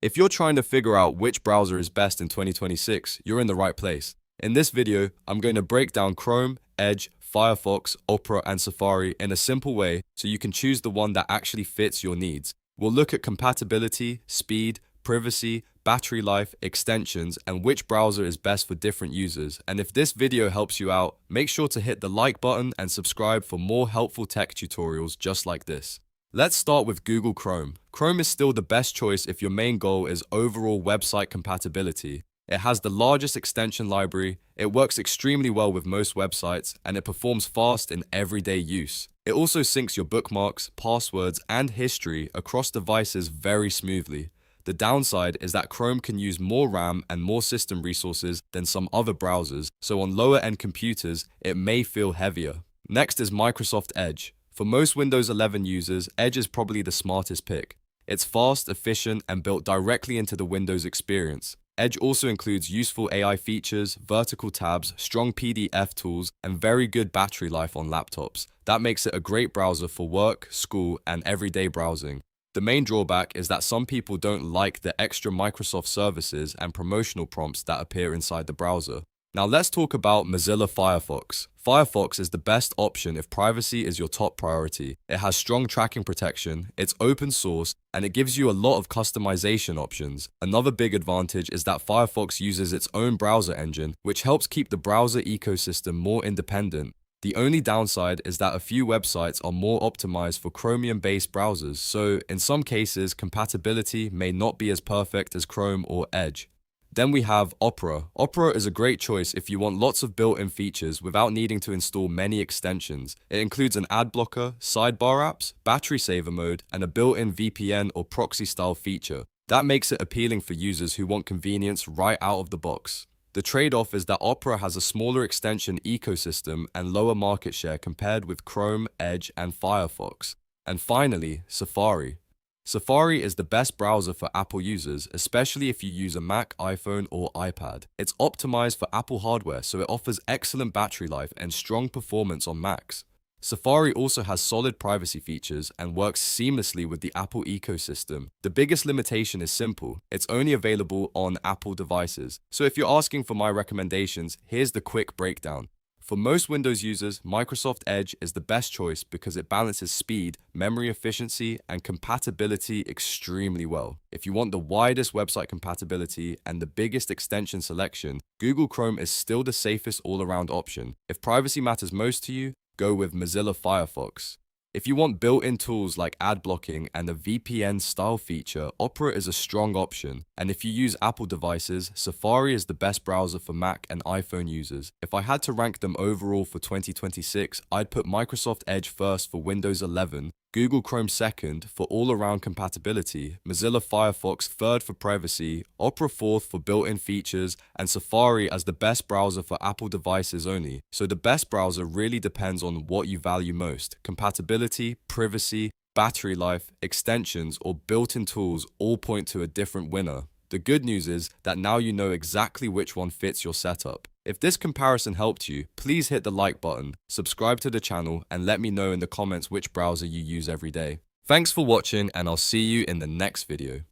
If you're trying to figure out which browser is best in 2026, you're in the right place. In this video, I'm going to break down Chrome, Edge, Firefox, Opera, and Safari in a simple way so you can choose the one that actually fits your needs. We'll look at compatibility, speed, privacy, battery life, extensions, and which browser is best for different users. And if this video helps you out, make sure to hit the like button and subscribe for more helpful tech tutorials just like this. Let's start with Google Chrome. Chrome is still the best choice if your main goal is overall website compatibility. It has the largest extension library, it works extremely well with most websites, and it performs fast in everyday use. It also syncs your bookmarks, passwords, and history across devices very smoothly. The downside is that Chrome can use more RAM and more system resources than some other browsers, so on lower-end computers, it may feel heavier. Next is Microsoft Edge. For most Windows 11 users, Edge is probably the smartest pick. It's fast, efficient, and built directly into the Windows experience. Edge also includes useful AI features, vertical tabs, strong PDF tools, and very good battery life on laptops. That makes it a great browser for work, school, and everyday browsing. The main drawback is that some people don't like the extra Microsoft services and promotional prompts that appear inside the browser. Now let's talk about Mozilla Firefox. Firefox is the best option if privacy is your top priority. It has strong tracking protection, it's open source, and it gives you a lot of customization options. Another big advantage is that Firefox uses its own browser engine, which helps keep the browser ecosystem more independent. The only downside is that a few websites are more optimized for Chromium-based browsers, so in some cases, compatibility may not be as perfect as Chrome or Edge. Then we have Opera. Opera is a great choice if you want lots of built-in features without needing to install many extensions. It includes an ad blocker, sidebar apps, battery saver mode, and a built-in VPN or proxy style feature. That makes it appealing for users who want convenience right out of the box. The trade-off is that Opera has a smaller extension ecosystem and lower market share compared with Chrome, Edge, and Firefox. And finally, Safari. Safari is the best browser for Apple users, especially if you use a Mac, iPhone, or iPad. It's optimized for Apple hardware, so it offers excellent battery life and strong performance on Macs. Safari also has solid privacy features and works seamlessly with the Apple ecosystem. The biggest limitation is simple. It's only available on Apple devices. So if you're asking for my recommendations, here's the quick breakdown. For most Windows users, Microsoft Edge is the best choice because it balances speed, memory efficiency, and compatibility extremely well. If you want the widest website compatibility and the biggest extension selection, Google Chrome is still the safest all-around option. If privacy matters most to you, go with Mozilla Firefox. If you want built-in tools like ad blocking and a VPN style feature, Opera is a strong option. And if you use Apple devices, Safari is the best browser for Mac and iPhone users. If I had to rank them overall for 2026, I'd put Microsoft Edge first for Windows 11, Google Chrome second for all-around compatibility, Mozilla Firefox third for privacy, Opera fourth for built-in features, and Safari as the best browser for Apple devices only. So the best browser really depends on what you value most. Compatibility, privacy, battery life, extensions, or built-in tools all point to a different winner. The good news is that now you know exactly which one fits your setup. If this comparison helped you, please hit the like button, subscribe to the channel, and let me know in the comments which browser you use every day. Thanks for watching, and I'll see you in the next video.